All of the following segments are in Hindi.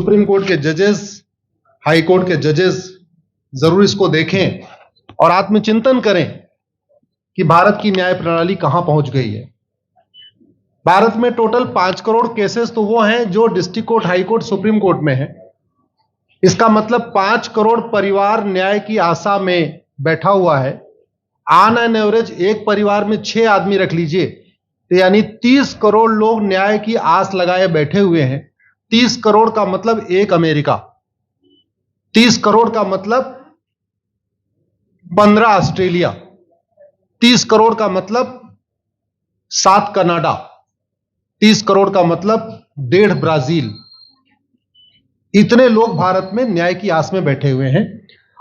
सुप्रीम कोर्ट के जजेस, हाई कोर्ट के जजेस जरूर इसको देखें और आत्मचिंतन करें कि भारत की न्याय प्रणाली कहां पहुंच गई है। भारत में टोटल 5 करोड़ केसेस तो वो हैं जो district court, high court, supreme court में है। इसका मतलब 5 करोड़ परिवार न्याय की आशा में बैठा हुआ है। ऑन एन एवरेज एक परिवार में 6 आदमी रख लीजिए, तो यानी 30 करोड़ लोग न्याय की आस लगाए बैठे हुए हैं। 30 करोड़ का मतलब एक अमेरिका, 30 करोड़ का मतलब 15 ऑस्ट्रेलिया, 30 करोड़ का मतलब 7 कनाडा, 30 करोड़ का मतलब 1.5 ब्राजील। इतने लोग भारत में न्याय की आस में बैठे हुए हैं।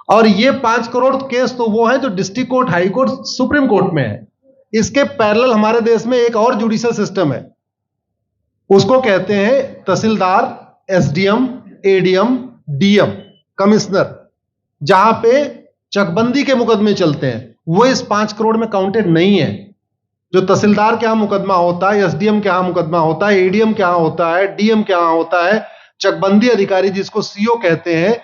और ये 5 करोड़ केस तो वो हैं जो district court, high court, supreme court में है। इसके पैरेलल हमारे देश में एक और जुडिशियल सिस्टम है, उसको कहते हैं तहसीलदार, एसडीएम, एडीएम, डीएम, कमिश्नर, जहां पे चकबंदी के मुकदमे चलते हैं। वो इस 5 करोड़ में काउंटेड नहीं है। जो तहसीलदार के यहां मुकदमा होता है, एसडीएम के यहां मुकदमा होता है, एडीएम के यहां होता है, डीएम के यहां होता है, चकबंदी अधिकारी जिसको सीओ कहते हैं,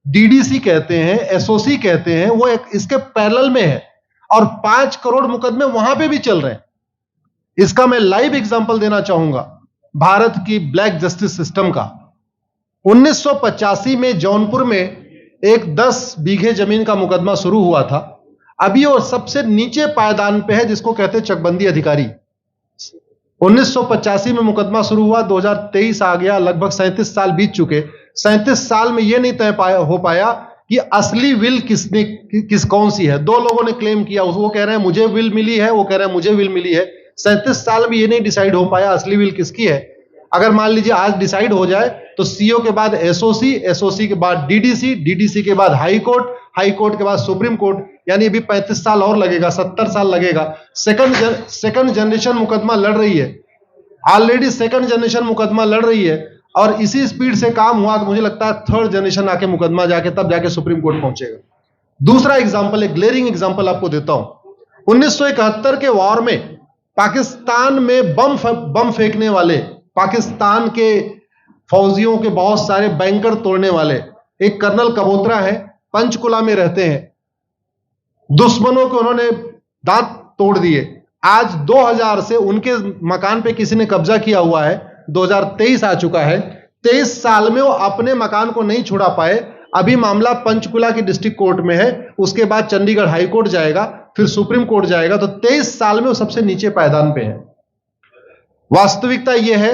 डीडीसी कहते हैं, एसओसी कहते हैं, वो एक इसके पैरेलल में है। और 5 करोड़ मुकदमे वहां पे भी चल रहे हैं। इसका मैं लाइव एग्जांपल देना चाहूंगा भारत की ब्लैक जस्टिस सिस्टम का। 1985 में जौनपुर में एक 10 बीघे जमीन का मुकदमा शुरू हुआ था। अभी वो सबसे नीचे पायदान पे है, जिसको कहते हैं चकबंदी अधिकारी। 1985 में मुकदमा शुरू हुआ, 2023 आ गया, लगभग 37 साल बीत चुके। 37 साल में यह नहीं तय हो पाया कि असली विल कौन सी है। 2 लोगों ने क्लेम किया, वो कह रहे हैं मुझे विल मिली है, वो कह रहे हैं मुझे विल मिली है। 37 साल में यह नहीं डिसाइड हो पाया असली विल किसकी है। अगर मान लीजिए आज डिसाइड हो जाए तो सीओ के बाद एसओसी, एसओसी के बाद डीडीसी, डीडीसी के बाद हाई कोर्ट, हाई कोर्ट के बाद सुप्रीम कोर्ट, यानी अभी 35 साल और लगेगा, 70 साल लगेगा। सेकंड जनरेशन मुकदमा लड़ रही है, ऑलरेडी सेकंड जनरेशन मुकदमा लड़ रही है। और इसी स्पीड से काम हुआ तो मुझे लगता है 3rd जनरेशन आके मुकदमा जाके तब जाके सुप्रीम कोर्ट पहुंचेगा। दूसरा एग्जांपल, एक ग्लेरिंग एग्जांपल आपको देता हूं। 1971 के वॉर में पाकिस्तान में बम फेंकने वाले, पाकिस्तान के फौजियों के बहुत सारे बैंकर तोड़ने वाले एक कर्नल कबोत्रा है, पंचकुला में रहते हैं। दुश्मनों को उन्होंने दांत तोड़ दिए। आज 2000 से उनके मकान पे किसी ने कब्जा किया हुआ है। 2023 आ चुका है, 23 साल में वो अपने मकान को नहीं छुड़ा पाए। अभी मामला पंचकुला की डिस्ट्रिक्ट कोर्ट में है, उसके बाद चंडीगढ़ हाई कोर्ट जाएगा, फिर सुप्रीम कोर्ट जाएगा। तो 23 साल में वो सबसे नीचे पायदान पे है। वास्तविकता यह है,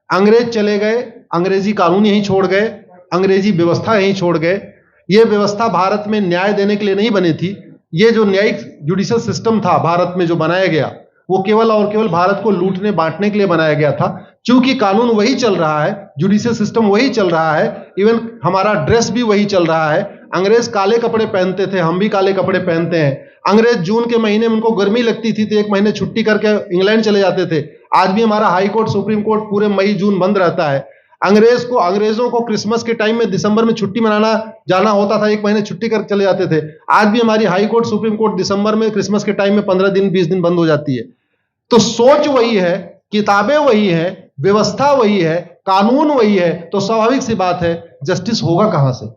अंग्रेज चले गए, अंग्रेजी कानून यहीं छोड़ गए, अंग्रेजी व्यवस्था यहीं छोड़ गए। यह व्यवस्था भारत में न्याय देने के लिए नहीं बनी थी। यह जो न्यायिक जुडिशियल सिस्टम था भारत में जो बनाया गया, वो केवल और केवल भारत को लूटने बांटने के लिए बनाया गया था। क्योंकि कानून वही चल रहा है, जुडिशियल सिस्टम वही चल रहा है, इवन हमारा ड्रेस भी वही चल रहा है। अंग्रेज काले कपड़े पहनते थे, हम भी काले कपड़े पहनते हैं। अंग्रेज जून के महीने में उनको गर्मी लगती थी तो 1 महीने छुट्टी करके इंग्लैंड चले जाते थे। आज भी हमारा हाई कोर्ट, सुप्रीम कोर्ट पूरे मई जून बंद रहता है। अंग्रेजों को क्रिसमस के टाइम में दिसंबर में छुट्टी मनाना जाना होता था, 1 महीने छुट्टी कर चले जाते थे। आज भी हमारी हाई कोर्ट, सुप्रीम कोर्ट दिसंबर में, क्रिसमस के टाइम में 15 दिन 20 दिन बंद हो जाती है। तो सोच वही है, किताबें वही है, व्यवस्था वही है, कानून वही है। तो स्वाभाविक सी बात है, जस्टिस होगा कहां से?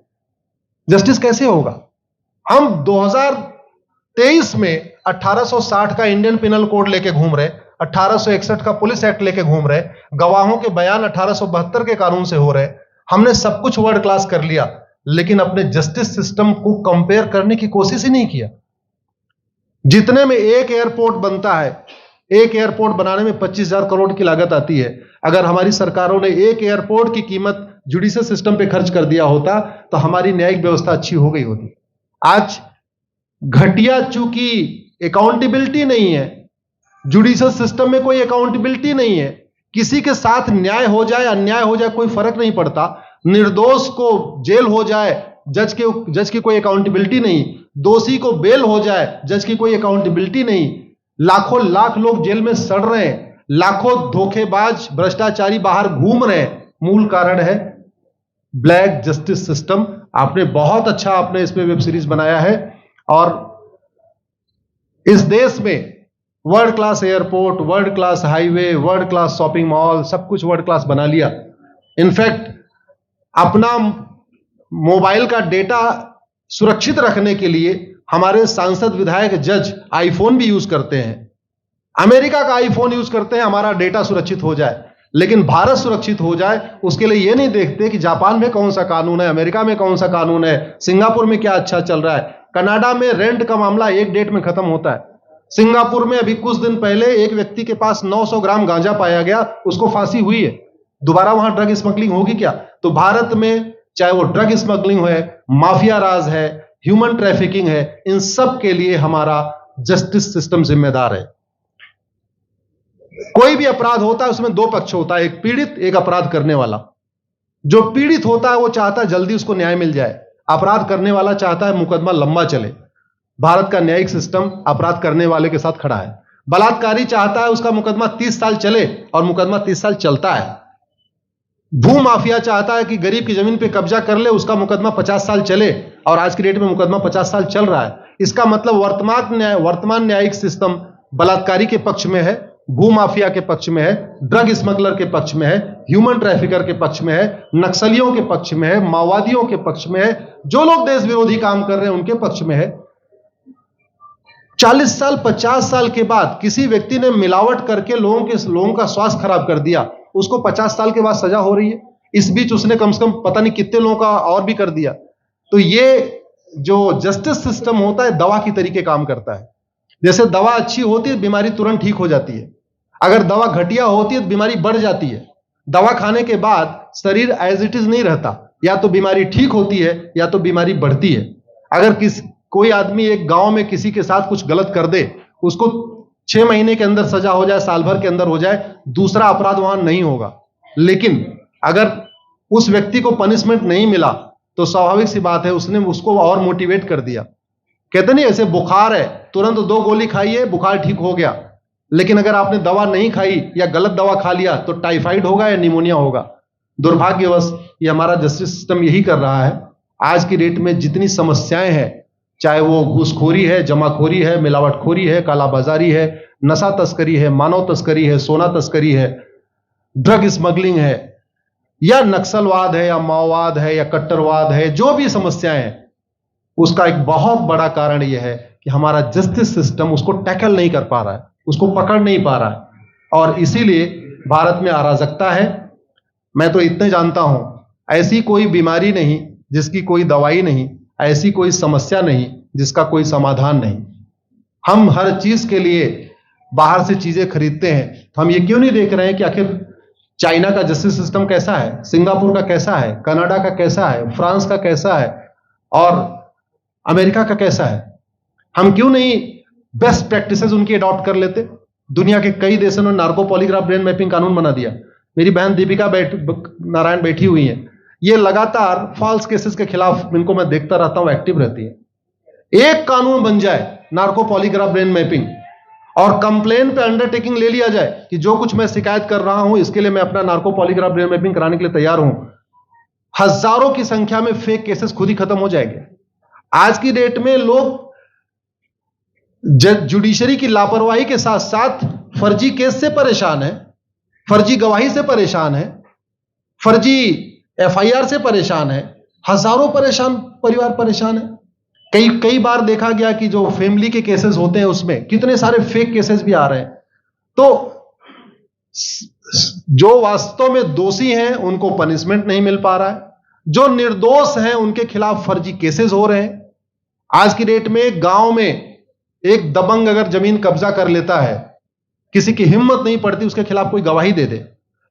जस्टिस कैसे होगा? हम 2023 में 1860 का इंडियन पिनल कोड लेके घूम रहे, 1861 का पुलिस एक्ट लेके घूम रहे, गवाहों के बयान 1872 के कानून से हो रहे। हमने सब कुछ वर्ल्ड क्लास कर लिया, लेकिन अपने जस्टिस सिस्टम को कंपेयर करने की कोशिश ही नहीं किया। जितने में एक एयरपोर्ट बनता है, एक एयरपोर्ट बनाने में 25,000 करोड़ की लागत आती है। अगर हमारी सरकारों ने एक एयरपोर्ट की कीमत जुडिशियल सिस्टम पे खर्च कर दिया होता तो हमारी न्यायिक व्यवस्था अच्छी हो गई होती। आज घटिया, चूंकि अकाउंटेबिलिटी नहीं है, जुडिशियल सिस्टम में कोई अकाउंटेबिलिटी नहीं है। किसी के साथ न्याय हो जाए, अन्याय हो जाए, कोई फर्क नहीं पड़ता। निर्दोष को जेल हो जाए, जज की कोई अकाउंटेबिलिटी नहीं। दोषी को बेल हो जाए, जज की कोई अकाउंटेबिलिटी नहीं। लाखों लाख लोग जेल में सड़ रहे हैं, लाखों धोखेबाज भ्रष्टाचारी बाहर घूम रहे हैं। मूल कारण है ब्लैक जस्टिस सिस्टम। आपने बहुत अच्छा, आपने इस पे वेब सीरीज बनाया है और इस देश में world class airport, world class highway, world class shopping mall, सब कुछ वर्ल्ड क्लास बना लिया। इनफैक्ट अपना मोबाइल का डेटा सुरक्षित रखने के लिए हमारे सांसद, विधायक, जज आईफोन भी यूज करते हैं, अमेरिका का आईफोन यूज करते हैं, हमारा डेटा सुरक्षित हो जाए। लेकिन भारत सुरक्षित हो जाए उसके लिए यह नहीं देखते कि जापान में कौन सा कानून है, अमेरिका में कौन सा कानून है, सिंगापुर में क्या अच्छा चल रहा है। कनाडा में रेंट का मामला एक डेट में खत्म होता है। सिंगापुर में अभी कुछ दिन पहले एक व्यक्ति के पास 900 ग्राम गांजा पाया गया, उसको फांसी हुई है। दोबारा वहां ड्रग स्मगलिंग होगी क्या? तो भारत में चाहे वो ड्रग स्मगलिंग है, माफिया राज है, ह्यूमन ट्रैफिकिंग है, इन सब के लिए हमारा जस्टिस सिस्टम जिम्मेदार है। कोई भी अपराध होता है उसमें दो पक्ष होता है, एक पीड़ित, एक अपराध करने वाला। जो पीड़ित होता है वो चाहता है जल्दी उसको न्याय मिल जाए, अपराध करने वाला चाहता है मुकदमा लंबा चले। भारत का न्यायिक सिस्टम अपराध करने वाले के साथ खड़ा है। बलात्कारी चाहता है उसका मुकदमा 30 साल चले और मुकदमा 30 साल चलता है। भू माफिया चाहता है कि गरीब की जमीन पे कब्जा कर ले, उसका मुकदमा 50 साल चले और आज की डेट में मुकदमा 50 साल चल रहा है। इसका मतलब वर्तमान न्यायिक सिस्टम बलात्कारी के पक्ष में है, भू माफिया के पक्ष में है, ड्रग स्मगलर के पक्ष में है, ह्यूमन ट्रैफिकर के पक्ष में है, नक्सलियों के पक्ष में है, माओवादियों के पक्ष में है, जो लोग देश विरोधी काम कर रहे हैं उनके पक्ष में है। 40 साल 50 साल के बाद किसी व्यक्ति ने मिलावट करके लोगों का स्वास्थ्य खराब कर दिया, उसको 50 साल के बाद सजा हो रही है। इस बीच उसने कम से कम पता नहीं कितने लोगों का और भी कर दिया। तो ये जो जस्टिस सिस्टम होता है दवा की तरीके काम करता है। जैसे दवा अच्छी होती है बीमारी तुरंत ठीक हो जाती है, अगर दवा घटिया होती है तो बीमारी बढ़ जाती है। दवा खाने के बाद शरीर एज इट इज नहीं रहता, या तो बीमारी ठीक होती है या तो बीमारी बढ़ती है। अगर कोई आदमी एक गांव में किसी के साथ कुछ गलत कर दे, उसको 6 महीने के अंदर सजा हो जाए, साल भर के अंदर हो जाए, दूसरा अपराध वहां नहीं होगा। लेकिन अगर उस व्यक्ति को पनिशमेंट नहीं मिला तो स्वाभाविक सी बात है उसने उसको और मोटिवेट कर दिया। कहते नहीं ऐसे बुखार है, तुरंत 2 गोली खाइए बुखार ठीक हो गया, लेकिन अगर आपने दवा नहीं खाई या गलत दवा खा लिया तो टाइफाइड होगा या निमोनिया होगा। दुर्भाग्यवश ये हमारा जस्टिस सिस्टम यही कर रहा है। आज की डेट में जितनी समस्याएं हैं, चाहे वो घूसखोरी है, जमाखोरी है, मिलावटखोरी है, कालाबाजारी है, नशा तस्करी है, मानव तस्करी है, सोना तस्करी है, ड्रग स्मगलिंग है, या नक्सलवाद है, या माओवाद है, या कट्टरवाद है, जो भी समस्याएं हैं, उसका एक बहुत बड़ा कारण यह है कि हमारा जस्टिस सिस्टम उसको टैकल नहीं कर पा रहा है, उसको पकड़ नहीं पा रहा है। और इसीलिए भारत में अराजकता है। मैं तो इतने जानता हूं, ऐसी कोई बीमारी नहीं जिसकी कोई दवाई नहीं, ऐसी कोई समस्या नहीं जिसका कोई समाधान नहीं। हम हर चीज के लिए बाहर से चीजें खरीदते हैं, तो हम ये क्यों नहीं देख रहे हैं कि आखिर चाइना का जस्टिस सिस्टम कैसा है, सिंगापुर का कैसा है, कनाडा का कैसा है, फ्रांस का कैसा है और अमेरिका का कैसा है। हम क्यों नहीं बेस्ट प्रैक्टिसेस उनकी अडॉप्ट कर लेते। दुनिया के कई देशों ने नार्को पॉलीग्राफ ब्रेन मैपिंग कानून बना दिया। मेरी बहन दीपिका नारायण बैठी हुई है, ये लगातार फॉल्स केसेस के खिलाफ, इनको मैं देखता रहता हूं, एक्टिव रहती है। एक कानून बन जाए नार्को पॉलीग्राफ ब्रेन मैपिंग और कंप्लेन पे अंडरटेकिंग ले लिया जाए कि जो कुछ मैं शिकायत कर रहा हूं इसके लिए मैं अपना नार्को पॉलीग्राफ ब्रेन मैपिंग कराने के लिए तैयार हूं, हजारों की संख्या में फेक केसेस खुद ही खत्म हो जाएंगे। आज की डेट में लोग जुडिशरी की लापरवाही के साथ साथ फर्जी केस से परेशान है, फर्जी गवाही से परेशान है, फर्जी एफआईआर से परेशान है, हजारों परिवार परेशान है। कई बार देखा गया कि जो फैमिली के केसेस होते हैं उसमें कितने सारे फेक केसेस भी आ रहे हैं। तो जो वास्तव में दोषी हैं उनको पनिशमेंट नहीं मिल पा रहा है, जो निर्दोष हैं उनके खिलाफ फर्जी केसेस हो रहे हैं। आज की डेट में गांव में एक दबंग अगर जमीन कब्जा कर लेता है, किसी की हिम्मत नहीं पड़ती उसके खिलाफ कोई गवाही दे दे।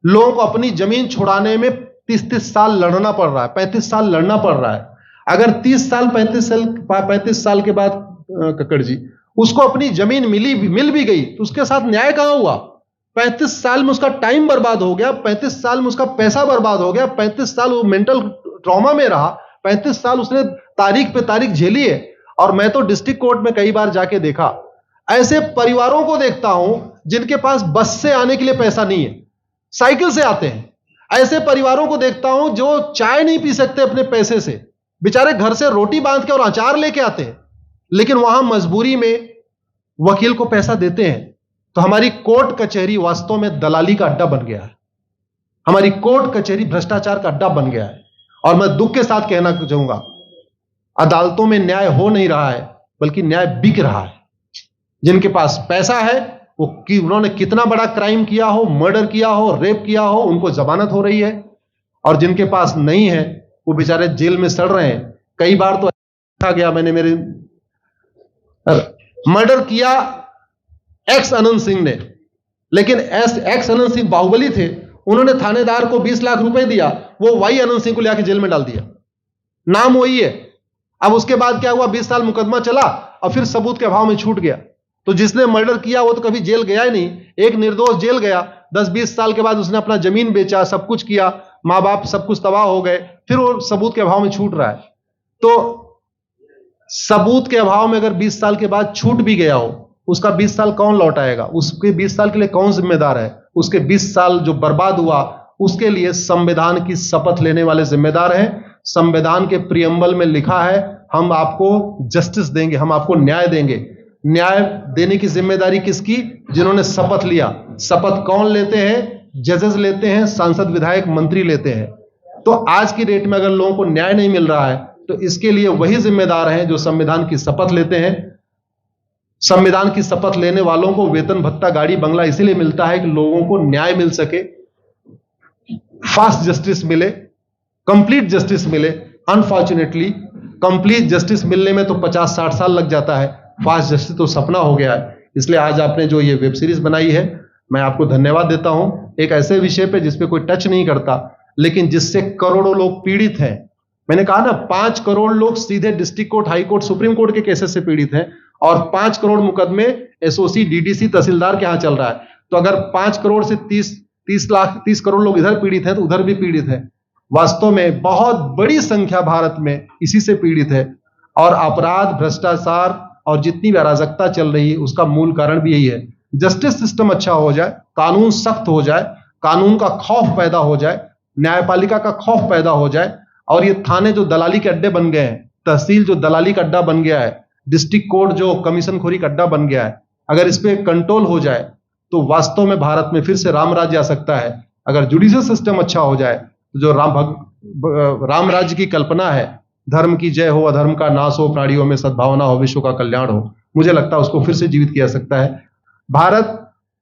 लोगों को अपनी जमीन छुड़ाने में 30-30 साल लड़ना पड़ रहा है, 35 साल लड़ना पड़ रहा है। अगर 30 साल 35 साल के बाद कक्कड़ जी उसको अपनी जमीन मिल भी गई तो उसके साथ न्याय कहां हुआ? 35 साल में उसका टाइम बर्बाद हो गया, 35 साल में उसका पैसा बर्बाद हो गया, 35 साल वो मेंटल ट्रॉमा में रहा, 35 साल उसने तारीख पे तारीख झेली है। और मैं तो डिस्ट्रिक्ट कोर्ट में कई बार जाके देखा, ऐसे परिवारों को देखता हूं जिनके पास बस से आने के लिए पैसा नहीं है, साइकिल से आते हैं। ऐसे परिवारों को देखता हूं जो चाय नहीं पी सकते अपने पैसे से, बेचारे घर से रोटी बांध के और अचार लेके आते हैं, लेकिन वहां मजबूरी में वकील को पैसा देते हैं। तो हमारी कोर्ट कचहरी वास्तव में दलाली का अड्डा बन गया है, हमारी कोर्ट कचहरी भ्रष्टाचार का अड्डा बन गया है। और मैं दुख के साथ कहना चाहूंगा, अदालतों में न्याय हो नहीं रहा है, बल्कि न्याय बिक रहा है। जिनके पास पैसा है, वो कि उन्होंने कितना बड़ा क्राइम किया हो, मर्डर किया हो, रेप किया हो, उनको जमानत हो रही है, और जिनके पास नहीं है वो बेचारे जेल में सड़ रहे हैं। कई बार तो देखा गया, मैंने मेरे मर्डर किया एक्स अनंत सिंह ने, लेकिन एक्स अनंत सिंह बाहुबली थे, उन्होंने थानेदार को 20 लाख रुपए दिया, वो वाई अनंत सिंह को लेकर जेल में डाल दिया, नाम वही है। अब उसके बाद क्या हुआ, 20 साल मुकदमा चला और फिर सबूत के अभाव में छूट गया। तो जिसने मर्डर किया वो तो कभी जेल गया ही नहीं, एक निर्दोष जेल गया, 10-20 साल के बाद उसने अपना जमीन बेचा, सब कुछ किया, मां बाप सब कुछ तबाह हो गए, फिर वो सबूत के अभाव में छूट रहा है। तो सबूत के अभाव में अगर 20 साल के बाद छूट भी गया हो, उसका 20 साल कौन लौटाएगा? उसके 20 साल के लिए कौन जिम्मेदार है? उसके 20 साल जो बर्बाद हुआ, उसके लिए संविधान की शपथ लेने वाले जिम्मेदार हैं। संविधान के प्रियम्बल में लिखा है, हम आपको जस्टिस देंगे, हम आपको न्याय देंगे। न्याय देने की जिम्मेदारी किसकी? जिन्होंने शपथ लिया। शपथ कौन लेते हैं? जजेस लेते हैं, सांसद, विधायक, मंत्री लेते हैं। तो आज की डेट में अगर लोगों को न्याय नहीं मिल रहा है, तो इसके लिए वही जिम्मेदार हैं जो संविधान की शपथ लेते हैं। संविधान की शपथ लेने वालों को वेतन, भत्ता, गाड़ी, बंगला इसीलिए मिलता है कि लोगों को न्याय मिल सके, फास्ट जस्टिस मिले, कंप्लीट जस्टिस मिले। अनफॉर्चुनेटली कंप्लीट जस्टिस मिलने में तो 50-60 साल लग जाता है, फास्ट जस्टिस तो सपना हो गया है। इसलिए आज आपने जो ये वेब सीरीज बनाई है, मैं आपको धन्यवाद देता हूं। एक ऐसे विषय पे जिस पे कोई टच नहीं करता, लेकिन जिससे करोड़ों लोग पीड़ित हैं। मैंने कहा ना, 5 करोड़ लोग सीधे district court, high court, supreme court के केसेस से पीड़ित हैं, और 5 करोड़ मुकदमे एसओसी, डीडीसी, तहसीलदार के यहां चल रहा है। तो अगर 5 करोड़ से 30 करोड़ लोग इधर पीड़ित हैं, तो उधर भी पीड़ित है। वास्तव में बहुत बड़ी संख्या भारत में इसी से पीड़ित है, और अपराध, भ्रष्टाचार और जितनी भी अराजकता चल रही है, उसका मूल कारण भी यही है। जस्टिस सिस्टम अच्छा हो जाए, कानून सख्त हो जाए, कानून का खौफ पैदा हो जाए, न्यायपालिका का खौफ पैदा हो जाए, और ये थाने जो दलाली के अड्डे बन गए हैं, तहसील जो दलाली का अड्डा बन गया है, डिस्ट्रिक्ट कोर्ट जो कमीशन खोरी का अड्डा बन गया है, अगर इस पे कंट्रोल हो जाए तो वास्तव में भारत में फिर से राम राज्य आ सकता है। अगर जुडिशियल सिस्टम अच्छा हो जाए, तो जो राम राज्य की कल्पना है, धर्म की जय हो, अधर्म का नाश हो, प्राणियों में सद्भावना हो, विश्व का कल्याण हो, मुझे लगता है उसको फिर से जीवित किया जा सकता है। भारत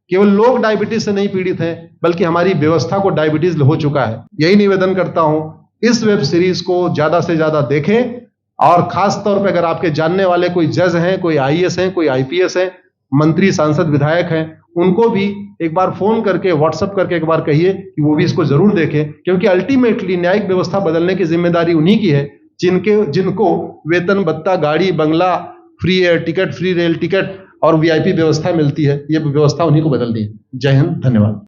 केवल लोग डायबिटीज से नहीं पीड़ित हैं, बल्कि हमारी व्यवस्था को डायबिटीज हो चुका है। यही निवेदन करता हूं, इस वेब सीरीज को ज्यादा से ज्यादा देखें, और खास तौर पे अगर आपके जानने वाले कोई जज हैं, कोई आईएएस हैं, कोई आईपीएस हैं, मंत्री, सांसद, विधायक हैं, उनको भी एक बार फोन करके, व्हाट्सएप करके एक बार कहिए कि वो भी इसको जरूर देखें, क्योंकि अल्टीमेटली न्यायिक व्यवस्था बदलने की जिम्मेदारी उन्हीं की है जिनको वेतन, भत्ता, गाड़ी, बंगला, free air ticket, free rail ticket और वीआईपी व्यवस्था मिलती है। ये व्यवस्था उन्हीं को बदलनी है। जय हिंद, धन्यवाद।